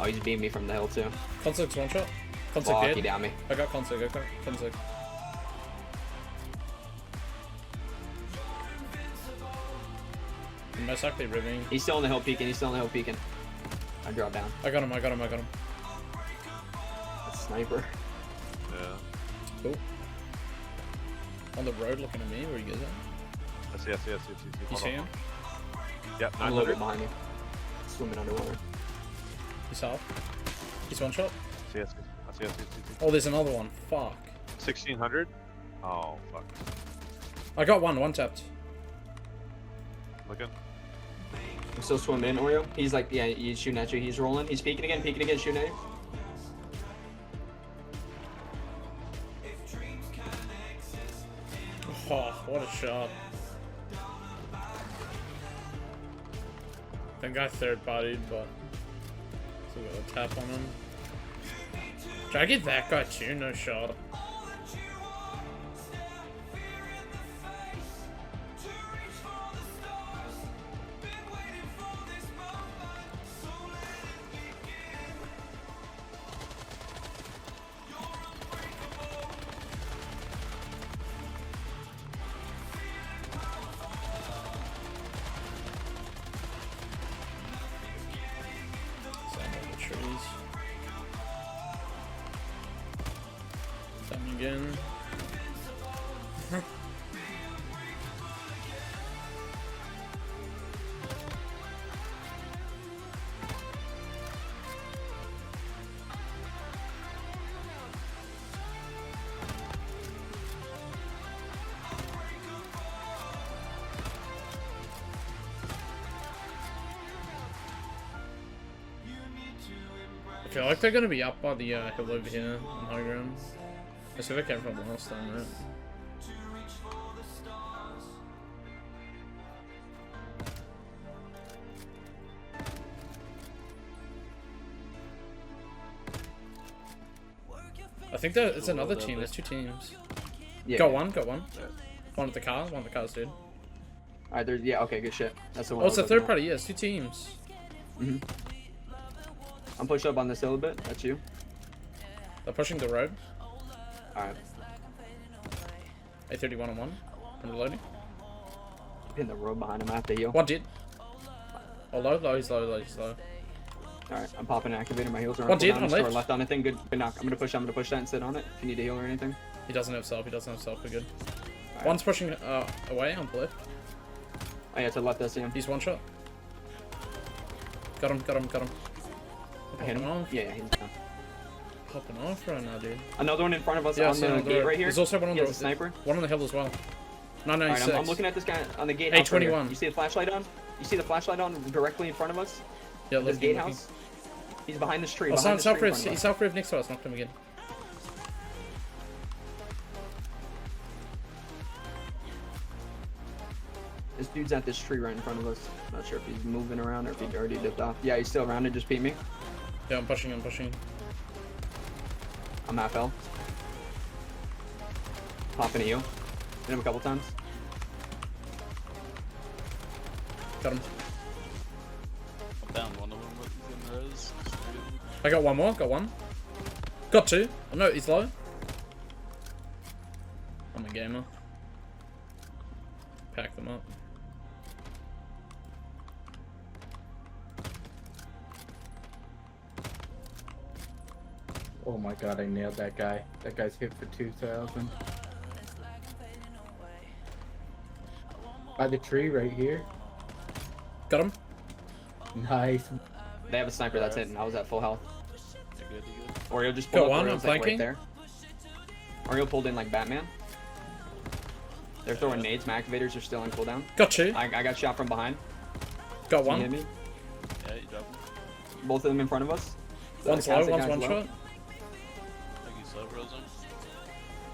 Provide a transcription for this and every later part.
Oh, he's beating me from the hill too. Consig's one shot. Consig Fuck, dead. he down me. I got Consig, I got Consig. I'm most likely ribbing. He's still on the hill peeking, he's still on the hill peeking. I drop down. I got him, I got him, I got him. Sniper. Yeah. Cool. On the road looking at me, where you guys at? I see. You see him? Yep, I'm a little 900. bit behind you. Swimming underwater. He's half. He's one shot. I see. Oh, there's another one. Fuck. 1600. Oh, fuck. I got one tapped. Looking. I'm still swimming in, Oreo. He's like, yeah, he's shooting at you. He's rolling. He's peeking again, shooting at you. Oh, what a shot. That guy third partied, but still got a tap on him. Try to get that guy too, no shot. Again. I feel like they're gonna be up by the hill over here on high ground. That's where they came from last time, right? I think that it's another team. There's two teams. Yeah. Got one. One at the car. One at the cars, dude. Alright, there's, yeah, okay, good shit. That's the one. Oh, it's a third party. Yeah, it's two teams. Mm-hmm. I'm pushed up on this hill a bit. That's you. They're pushing the road. Alright. A31 on one. I'm reloading. In the road behind him, I have to heal. One did. Oh, low. He's low. Alright, I'm popping and activating my heals around. One did, down, on store left. left on a thing. Good knock. I'm gonna push that and sit on it if you need to heal or anything. He doesn't have self. We're good. Right. One's pushing away on the left. Oh yeah, to the left, I see him. He's one shot. Got him. I hit him. Off. Yeah, he's down. Popping off right now, dude. Another one in front of us Yeah, on the gate right here. There's also one on He the has a sniper. One on the hill as well. No, Alright, he's I'm looking at this guy on the gate. Hey, house right here. 21. You see the flashlight on? You see the flashlight on directly in front of us? Yeah, This gatehouse? He's behind this tree. Oh, Behind this tree in front of he's us. self-rev next to us. Knocked him again. This dude's at this tree right in front of us. Not sure if he's moving around or if he already dipped off. Yeah, he's still around it. Just beat me. Yeah, I'm pushing. I'm half L. Popping a heal. Hit him a couple times. Got him. I'm down one of them with the res. I got one more. Got two. Oh, no, he's low. I'm a gamer. Pack them up. Oh my god, I nailed that guy. That guy's hit for 2,000. By the tree right here. Got him. Nice. They have a sniper that's hitting. I was at full health. You're good. Oreo just Got pulled up. one, Oreo's, I'm like, flanking. right there. Oreo pulled in like Batman. They're throwing nades. My activators are still on cooldown. Got two. I got shot from behind. Got He hit one. me. Yeah, you dropped him. Both of them in front of us. One's The low. Kazakh One's guy's one low. shot. I think he's low frozen.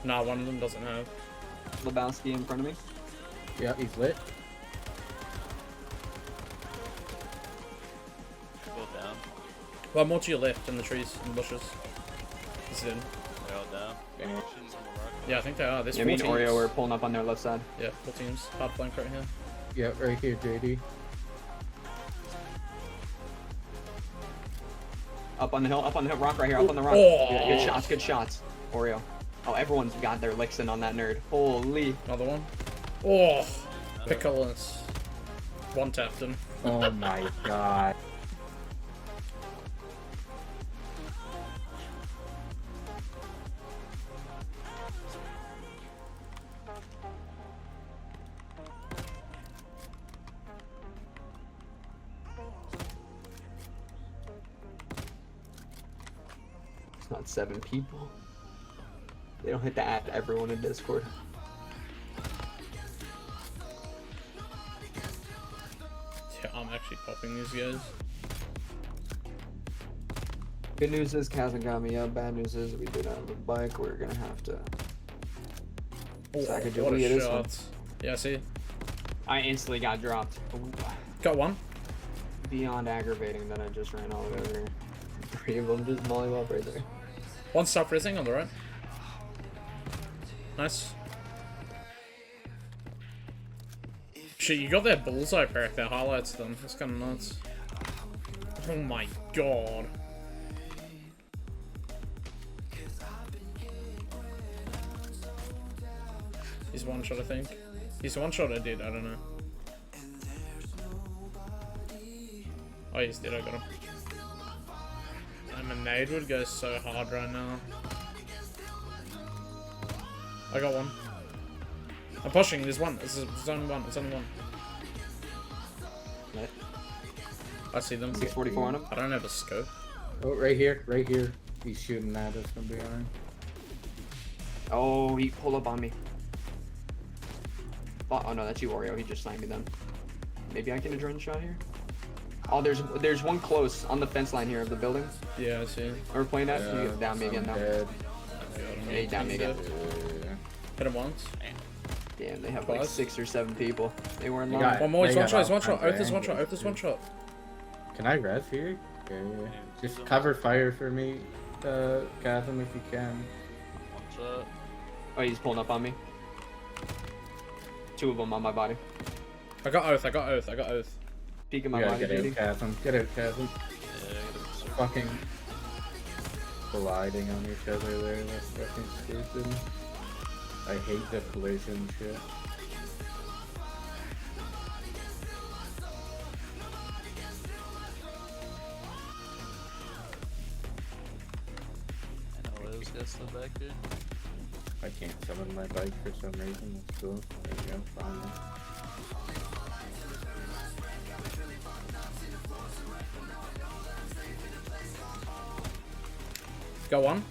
Nah, one of them doesn't have. Lebowski in front of me. Yeah, he's lit. Both down. One more to your left in the trees and the bushes. He's in. They're all down. Yeah. Shooting from the rock. Yeah, I think they are. There's Yeah, four me and teams. Oreo are pulling up on their left side. Yeah, 4 teams. Hard flank right here. Yeah, right here, JD. Up on the hill, rock right here, up on the rock. Oh. Good shots. Oreo. Oh, everyone's got their licks in on that nerd. Holy. Another one. Oh, Pickles. One tapped him. Oh my god. It's not 7 people. They don't hit to add everyone in Discord. Yeah, I'm actually popping these guys. Good news is Kazan got me up. Bad news is we did have a bike. We're gonna have to. Oh, Sacagawea what a this one. shot. Yeah, see? I instantly got dropped. Ooh, Got one. beyond aggravating that I just ran all the way over here. 3 of them just mollywop right there. One stop freezing on the right. Nice. Shit, you got that bullseye perk that highlights them. That's kind of nuts. Oh my god. He's one shot, I think. He's one shot, I did, I don't know. Oh, he's dead, I got him. And a nade would go so hard right now. I got one. I'm pushing, there's one. There's only one, it's only one. Right. I see them. 644 on him. I don't have a scope. Oh, right here, right here. He's shooting at us from behind. Oh, he pulled up on me. Oh no, that's you, Oreo. He just sniped me then. Maybe I can drone shot here. Oh, there's one close on the fence line here of the building. Yeah, I see. We're playing at. You down me again now. Dead. Yeah, he down me again. Hit him once. Damn, they have like Pause. 6 or 7 people. They were in You line. got- One more, he's They one got shot, he's one off shot. on Oath is one shot, triangle. Oath is one shot. Can I res here? Yeah. Just cover fire for me, Gotham, if you can. One shot. Oh, he's pulling up on me. 2 of them on my body. I got Oath, I got Oath, I got Oath. Peeking my You body, gotta get JD. out, Gotham. Get out, Gotham. Yeah, I gotta circle. Fucking colliding on each other there. That's fucking stupid. I hate the collision shit. I know those guys still back here. I can't summon my bike for some reason. Let's go. There we go. Finally. Got one.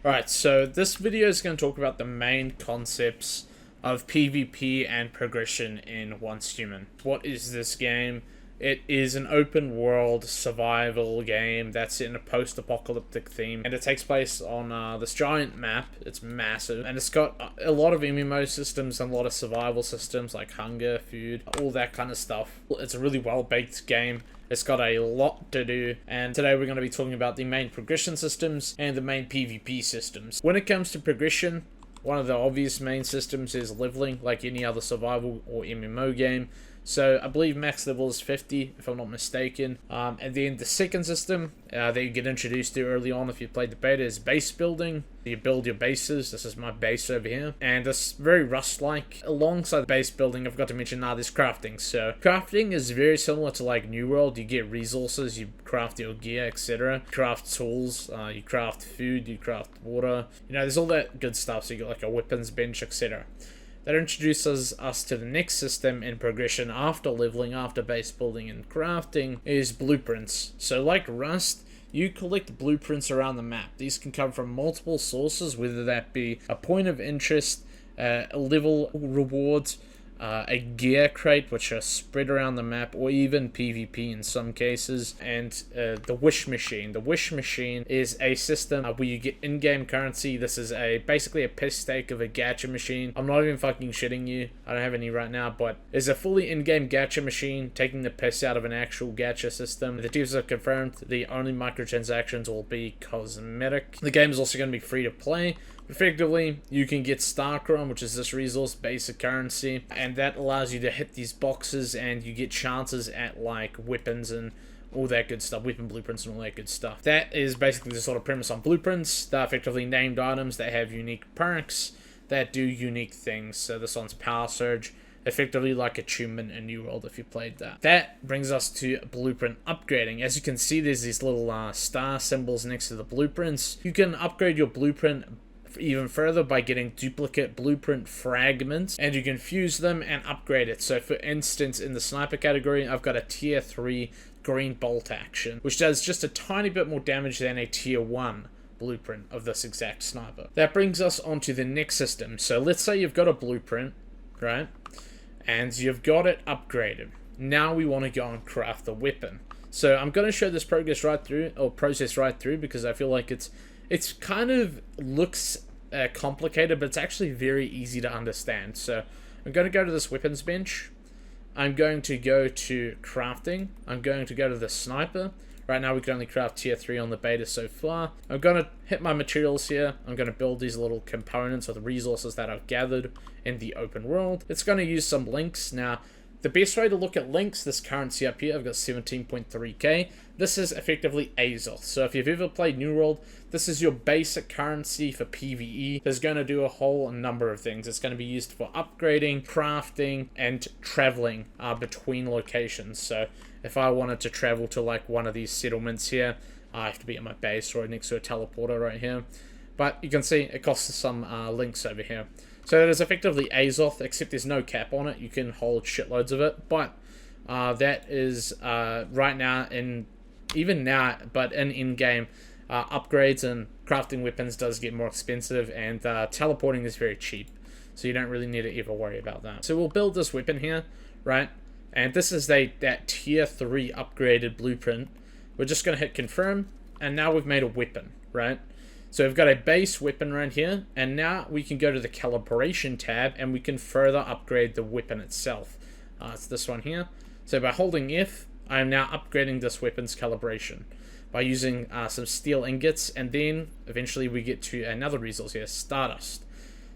Alright, so this video is going to talk about the main concepts of PvP and progression in Once Human. What is this game? It is an open world survival game that's in a post-apocalyptic theme, and it takes place on this giant map. It's massive, and it's got a lot of MMO systems and a lot of survival systems like hunger, food, all that kind of stuff. It's a really well-baked game. It's got a lot to do, and today we're going to be talking about the main progression systems and the main PvP systems. When it comes to progression, one of the obvious main systems is leveling, like any other survival or MMO game. So I believe max level is 50, if I'm not mistaken. And then the second system that you get introduced to early on if you played the beta is base building. You build your bases. This is my base over here. And it's very Rust-like. Alongside base building, I forgot to mention there's crafting. So crafting is very similar to like New World. You get resources, you craft your gear, etc. You craft tools, you craft food, you craft water. You know, there's all that good stuff. So you get like a weapons bench, etc. That introduces us to the next system in progression after leveling, after base building and crafting, is blueprints. So like Rust, you collect blueprints around the map. These can come from multiple sources, whether that be a point of interest, a level reward, a gear crate, which are spread around the map, or even PvP in some cases, and the wish machine. The wish machine is a system where you get in-game currency. This is basically a piss steak of a gacha machine. I'm not even fucking shitting you. I don't have any right now, but it's a fully in-game gacha machine, taking the piss out of an actual gacha system. The devs have confirmed the only microtransactions will be cosmetic. The game is also going to be free to play. Effectively, you can get Starchrome, which is this resource basic currency, and that allows you to hit these boxes and you get chances at like weapons and all that good stuff, weapon blueprints and all that good stuff. That is basically the sort of premise on blueprints. They're effectively named items that have unique perks that do unique things. So this one's Power Surge, effectively like Achievement in New World if you played that. That brings us to blueprint upgrading. As you can see, there's these little star symbols next to the blueprints. You can upgrade your blueprint even further by getting duplicate blueprint fragments, and you can fuse them and upgrade it. So for instance, in the sniper category, I've got a tier 3 green bolt action, which does just a tiny bit more damage than a tier 1 blueprint of this exact sniper. That brings us onto the next system. So let's say you've got a blueprint, right? And you've got it upgraded. Now we want to go and craft the weapon. So I'm going to show this process right through because I feel like it's kind of looks complicated, but it's actually very easy to understand. So I'm going to go to this weapons bench. I'm going to go to crafting. I'm going to go to the sniper. Right now we can only craft tier 3 on the beta so far. I'm going to hit my materials here. I'm going to build these little components or the resources that I've gathered in the open world. It's going to use some links. Now, the best way to look at links, this currency up here, I've got 17.3k. This is effectively Azoth. So if you've ever played New World, this is your basic currency for PvE. There's going to do a whole number of things. It's going to be used for upgrading, crafting, and traveling between locations. So if I wanted to travel to like one of these settlements here, I have to be at my base or next to a teleporter right here. But you can see it costs some links over here. So it is effectively Azoth, except there's no cap on it. You can hold shitloads of it, but that is right now but in-game upgrades and crafting weapons does get more expensive, and teleporting is very cheap, so you don't really need to ever worry about that. So we'll build this weapon here, right? And this is that tier 3 upgraded blueprint. We're just going to hit confirm, and now we've made a weapon, right? So we've got a base weapon right here, and now we can go to the calibration tab and we can further upgrade the weapon itself. It's this one here. So by holding F, I am now upgrading this weapon's calibration by using some steel ingots, and then eventually we get to another resource here, Stardust.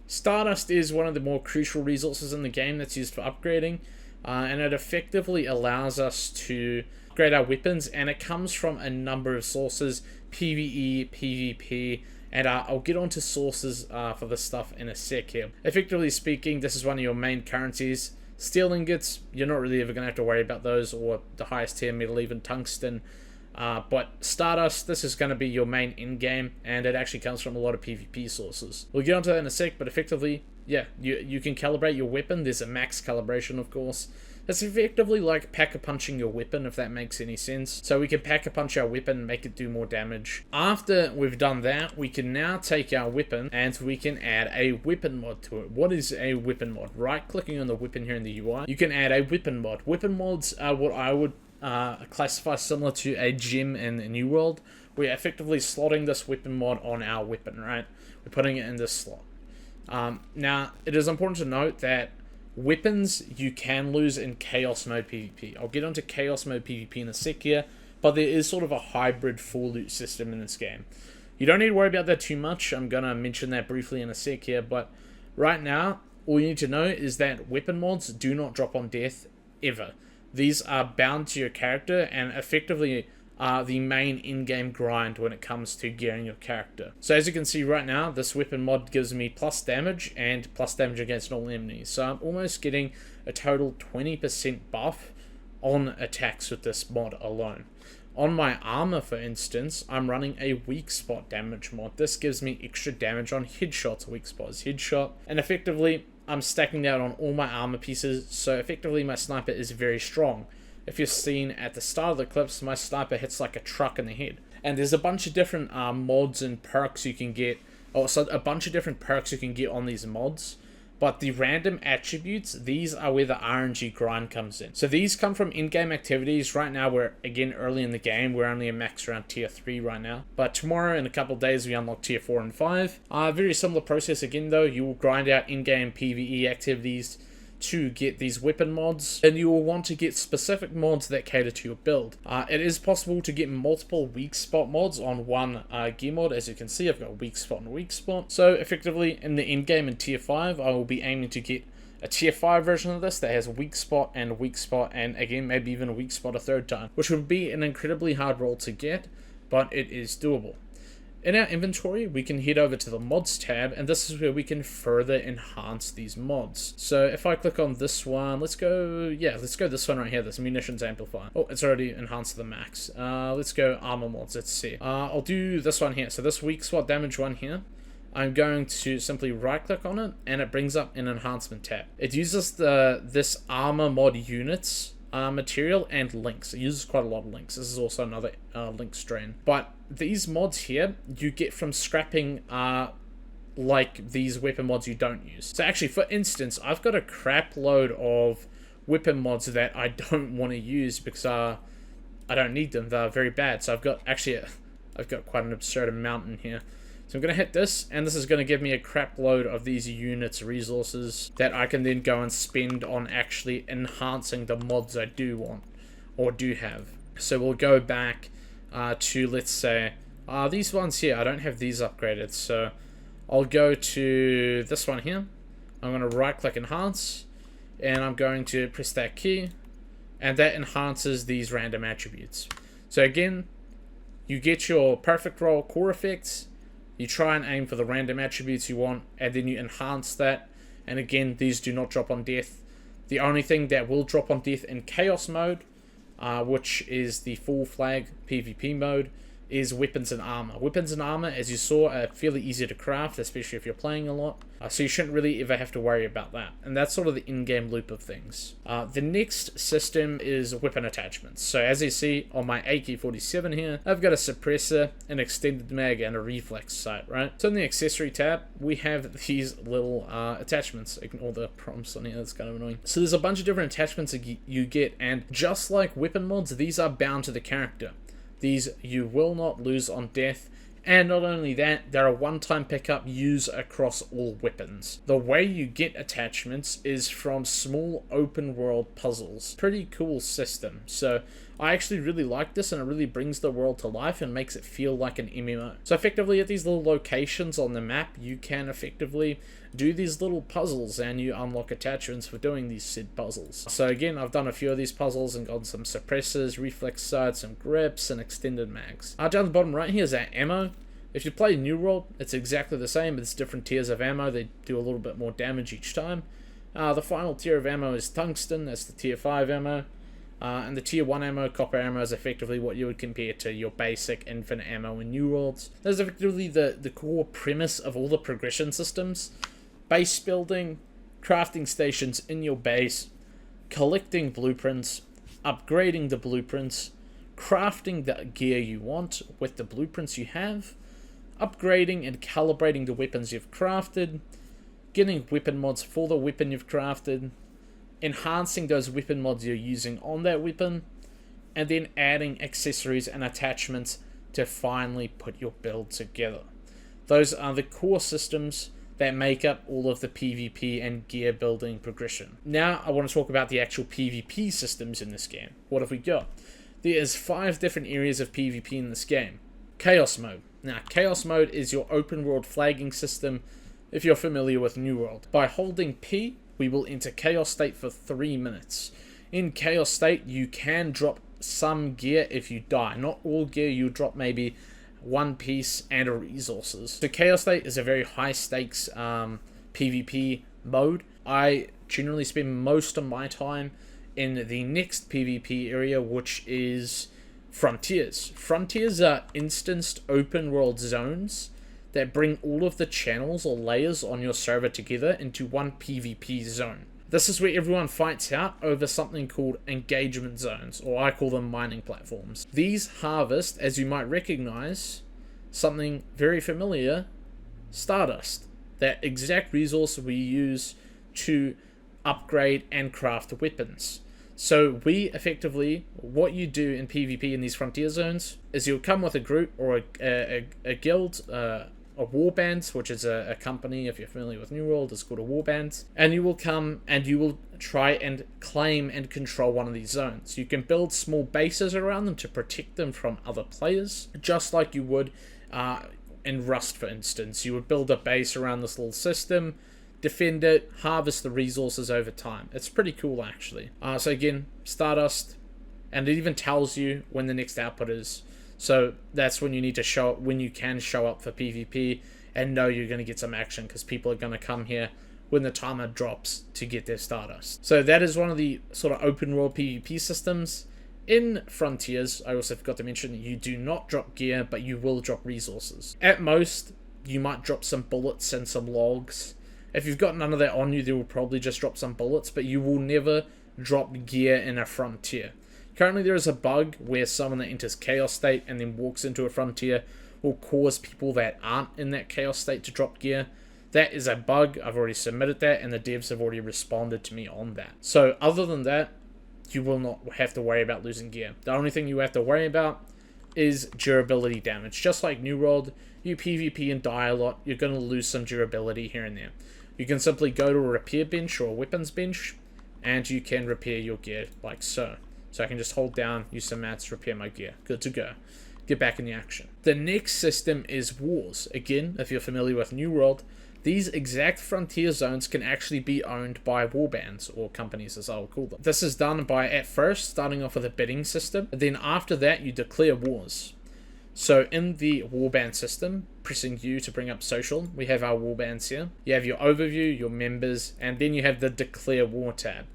Stardust is one of the more crucial resources in the game that's used for upgrading, and it effectively allows us to upgrade our weapons, and it comes from a number of sources: PvE, PvP, and I'll get onto sources for this stuff in a sec here. Effectively speaking, this is one of your main currencies. Steel ingots, you're not really ever going to have to worry about those, or the highest tier metal, even tungsten. But Stardust, this is going to be your main in-game, and it actually comes from a lot of PvP sources. We'll get onto that in a sec, but effectively, yeah, you can calibrate your weapon. There's a max calibration, of course. It's effectively like pack-a-punching your weapon, if that makes any sense. So we can pack-a-punch our weapon and make it do more damage. After we've done that, we can now take our weapon and we can add a weapon mod to it. What is a weapon mod? Right-clicking on the weapon here in the UI, you can add a weapon mod. Weapon mods are what I would classify similar to a gem in New World. We're effectively slotting this weapon mod on our weapon, right? We're putting it in this slot. Now, it is important to note that weapons you can lose in Chaos Mode PvP. I'll get onto Chaos Mode PvP in a sec here, but there is sort of a hybrid full loot system in this game. You don't need to worry about that too much. I'm going to mention that briefly in a sec here, but right now, all you need to know is that weapon mods do not drop on death ever. These are bound to your character and effectively are the main in-game grind when it comes to gearing your character. So as you can see right now, this weapon mod gives me plus damage and plus damage against all enemies. So I'm almost getting a total 20% buff on attacks with this mod alone. On my armor, for instance, I'm running a weak spot damage mod. This gives me extra damage on headshots. Weak spot is headshot. And effectively, I'm stacking that on all my armor pieces. So effectively, my sniper is very strong. If you've seen at the start of the clips, my sniper hits like a truck in the head. And there's a bunch of different mods and perks you can get. So a bunch of different perks you can get on these mods. But the random attributes, these are where the RNG grind comes in. So these come from in-game activities. Right now, we're, again, early in the game. We're only a max around tier 3 right now. But tomorrow, in a couple of days, we unlock tier 4 and 5. Very similar process again, though. You will grind out in-game PvE activities to get these weapon mods, and you will want to get specific mods that cater to your build. It is possible to get multiple weak spot mods on one gear mod. As you can see, I've got weak spot and weak spot. So effectively in the end game in tier 5, I will be aiming to get a tier 5 version of this that has weak spot, and again, maybe even a weak spot a third time, which would be an incredibly hard roll to get, but it is doable. In our inventory, we can head over to the mods tab, and this is where we can further enhance these mods. So if I click on this one, let's go this one right here, this munitions amplifier. Oh, it's already enhanced to the max. Let's go armor mods, let's see. I'll do this one here. So this weak spot damage one here, I'm going to simply right click on it, and it brings up an enhancement tab. It uses this armor mod units material and links. It uses quite a lot of links. This is also another link strain. But these mods here, you get from scrapping like these weapon mods you don't use. So actually, for instance, I've got a crap load of weapon mods that I don't want to use because I don't need them. They're very bad. So I've got quite an absurd amount in here. So I'm going to hit this, and this is going to give me a crap load of these units resources that I can then go and spend on actually enhancing the mods I do want or do have. So we'll go back to, let's say, these ones here. I don't have these upgraded, so I'll go to this one here. I'm going to right click enhance, and I'm going to press that key, and that enhances these random attributes. So again, you get your perfect roll core effects. You try and aim for the random attributes you want, and then you enhance that. And again, these do not drop on death. The only thing that will drop on death in chaos mode, which is the full flag PvP mode, is weapons and armor. Weapons and armor, as you saw, are fairly easy to craft, especially if you're playing a lot. So you shouldn't really ever have to worry about that. And that's sort of the in-game loop of things. The next system is weapon attachments. So as you see on my AK-47 here, I've got a suppressor, an extended mag, and a reflex sight, right? So in the accessory tab, we have these little attachments. Ignore the prompts on here, that's kind of annoying. So there's a bunch of different attachments that you get, and just like weapon mods, these are bound to the character. These you will not lose on death, and not only that, they're a one-time pickup used across all weapons. The way you get attachments is from small open world puzzles. Pretty cool system. So I actually really like this, and it really brings the world to life and makes it feel like an MMO. So effectively at these little locations on the map, you can effectively do these little puzzles, and you unlock attachments for doing these said puzzles. So again, I've done a few of these puzzles and gotten some suppressors, reflex sights, some grips, and extended mags. Down the bottom right here is our ammo. If you play New World, it's exactly the same, but it's different tiers of ammo. They do a little bit more damage each time. The final tier of ammo is tungsten. That's the tier 5 ammo. And the tier 1 ammo, copper ammo, is effectively what you would compare to your basic infinite ammo in New Worlds. That's effectively the core premise of all the progression systems. Base building, crafting stations in your base, collecting blueprints, upgrading the blueprints, crafting the gear you want with the blueprints you have, upgrading and calibrating the weapons you've crafted, getting weapon mods for the weapon you've crafted, enhancing those weapon mods you're using on that weapon, and then adding accessories and attachments to finally put your build together. Those are the core systems that make up all of the PvP and gear building progression. Now I want to talk about the actual PvP systems in this game. What have we got? There's 5 different areas of PvP in this game. Chaos mode. Now, Chaos mode is your open world flagging system if you're familiar with New World. By holding P, we will enter Chaos state for 3 minutes. In Chaos state, you can drop some gear if you die. Not all gear, you drop maybe one piece and resources. So Chaos state is a very high stakes PvP mode. I generally spend most of my time in the next PvP area, which is Frontiers. Frontiers are instanced open world zones that bring all of the channels or layers on your server together into one PvP zone. This is where everyone fights out over something called engagement zones, or I call them mining platforms. These harvest, as you might recognize, something very familiar, Stardust. That exact resource we use to upgrade and craft weapons. So we effectively, what you do in PvP in these frontier zones is you'll come with a group or a guild, a warband, which is a company, if you're familiar with New World, it's called a warband. And you will come and you will try and claim and control one of these zones. You can build small bases around them to protect them from other players, just like you would in Rust, for instance. You would build a base around this little system defend it, harvest the resources over time. It's pretty cool, actually. So again, Stardust, and it even tells you when the next output is. So that's when you need to show up, when you can show up for PvP and know you're going to get some action, because people are going to come here when the timer drops to get their Stardust. So that is one of the sort of open world PvP systems. In Frontiers, I also forgot to mention, you do not drop gear, but you will drop resources. At most, you might drop some bullets and some logs. If you've got none of that on you, they will probably just drop some bullets, but you will never drop gear in a Frontier. Currently, there is a bug where someone that enters Chaos State and then walks into a Frontier will cause people that aren't in that Chaos State to drop gear. That is a bug. I've already submitted that, and the devs have already responded to me on that. So, other than that, you will not have to worry about losing gear. The only thing you have to worry about is durability damage. Just like New World, you PvP and die a lot, you're going to lose some durability here and there. You can simply go to a repair bench or a weapons bench, and you can repair your gear like so. So I can just hold down, use some mats, repair my gear. Good to go. Get back in the action. The next system is Wars. Again, if you're familiar with New World, these exact frontier zones can actually be owned by warbands, or companies as I'll call them. This is done by, at first, starting off with a bidding system, and then after that you declare wars. So in the warband system, pressing U to bring up social, we have our warbands here. You have your overview, your members, and then you have the declare war tab.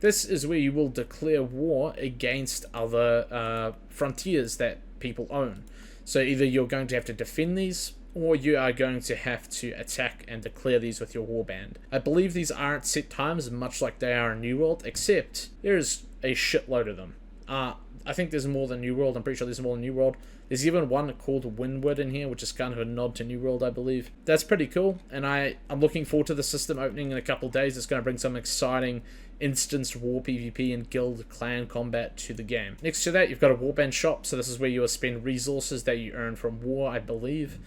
This is where you will declare war against other frontiers that people own. So either you're going to have to defend these, or you are going to have to attack and declare these with your warband. I believe these aren't set times, much like they are in New World, except there's a shitload of them. I think there's more than New World. I'm pretty sure there's more than New World. There's even one called Windward in here, which is kind of a nod to New World, I believe. That's pretty cool, and I'm looking forward to the system opening in a couple of days. It's going to bring some exciting instanced war PvP and guild clan combat to the game. Next to that, you've got a warband shop, so this is where you will spend resources that you earn from war, I believe.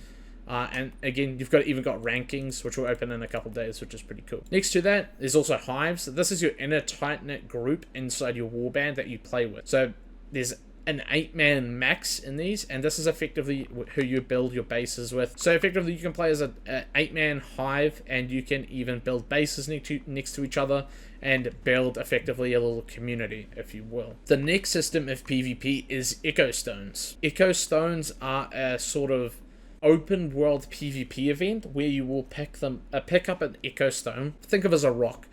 And again, you've even got rankings, which will open in a couple of days, which is pretty cool. Next to that, there's also hives. This is your inner tight-knit group inside your warband that you play with. So there's an 8-man max in these, and this is effectively who you build your bases with. So effectively, you can play as an 8-man hive, and you can even build bases next to each other, and build effectively a little community, if you will. The next system of PvP is Echo Stones. Echo Stones are a sort of open world PvP event where you will pick up an Echo Stone. Think of it as a rock.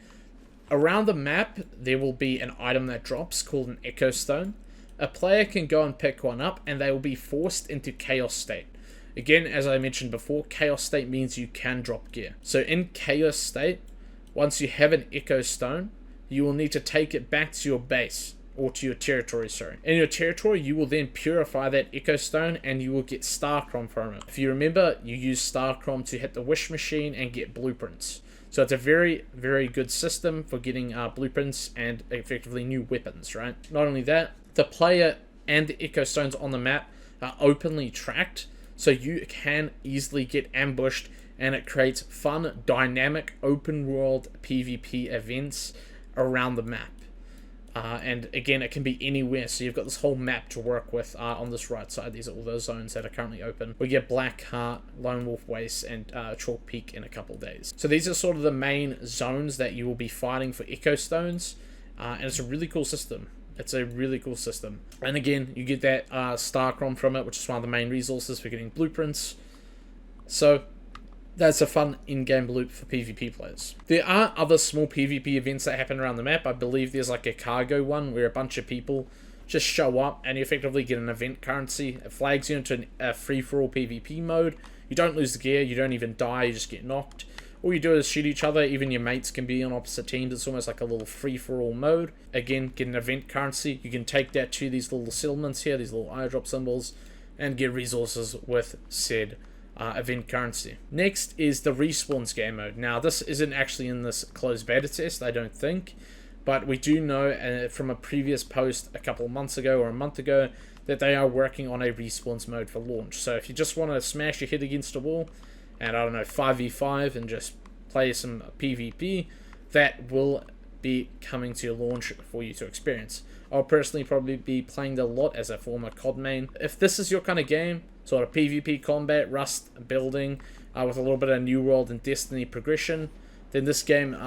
Around the map, there will be an item that drops called an Echo Stone. A player can go and pick one up, and they will be forced into Chaos State. Again, as I mentioned before, Chaos State means you can drop gear. So in Chaos State, once you have an Echo Stone, you will need to take it back to your base, or to your territory, sorry. In your territory, you will then purify that Echo Stone, and you will get Starcrom from it. If you remember, you use Starcrom to hit the wish machine and get blueprints. So it's a very, very good system for getting blueprints and effectively new weapons, right? Not only that, the player and the Echo Stones on the map are openly tracked, so you can easily get ambushed, and it creates fun, dynamic, open world PvP events around the map. And again, it can be anywhere, so you've got this whole map to work with. On this right side, these are all those zones that are currently open. We get Black Heart, Lone Wolf Waste, and Chalk Peak in a couple days. So these are sort of the main zones that you will be fighting for Echo Stones, and it's a really cool system. It's a really cool system. And again, you get that Starcrom from it, which is one of the main resources for getting blueprints. So that's a fun in-game loop for PvP players. There are other small PvP events that happen around the map. I believe there's like a cargo one where a bunch of people just show up and you effectively get an event currency. It flags you into a free-for-all PvP mode. You don't lose the gear, you don't even die, you just get knocked. All you do is shoot each other. Even your mates can be on opposite teams. It's almost like a little free-for-all mode. Again, get an event currency. You can take that to these little settlements here, these little airdrop symbols, and get resources with said event currency. Next is the respawns game mode. Now, this isn't actually in this closed beta test, I don't think, but we do know from a previous post a couple of months ago or a month ago that they are working on a respawns mode for launch. So if you just want to smash your head against a wall and, I don't know, 5v5 and just play some PvP, that will be coming to your launch for you to experience. I'll personally probably be playing a lot as a former COD main. If this is your kind of game, sort of PvP combat, Rust building, with a little bit of New World and Destiny progression, then this game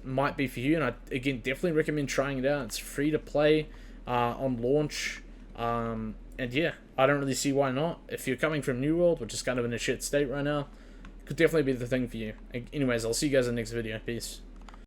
might be for you. And I again definitely recommend trying it out. It's free to play on launch, and yeah, I don't really see why not. If you're coming from New World, which is kind of in a shit state right now, could definitely be the thing for you. Anyways, I'll see you guys in the next video. Peace.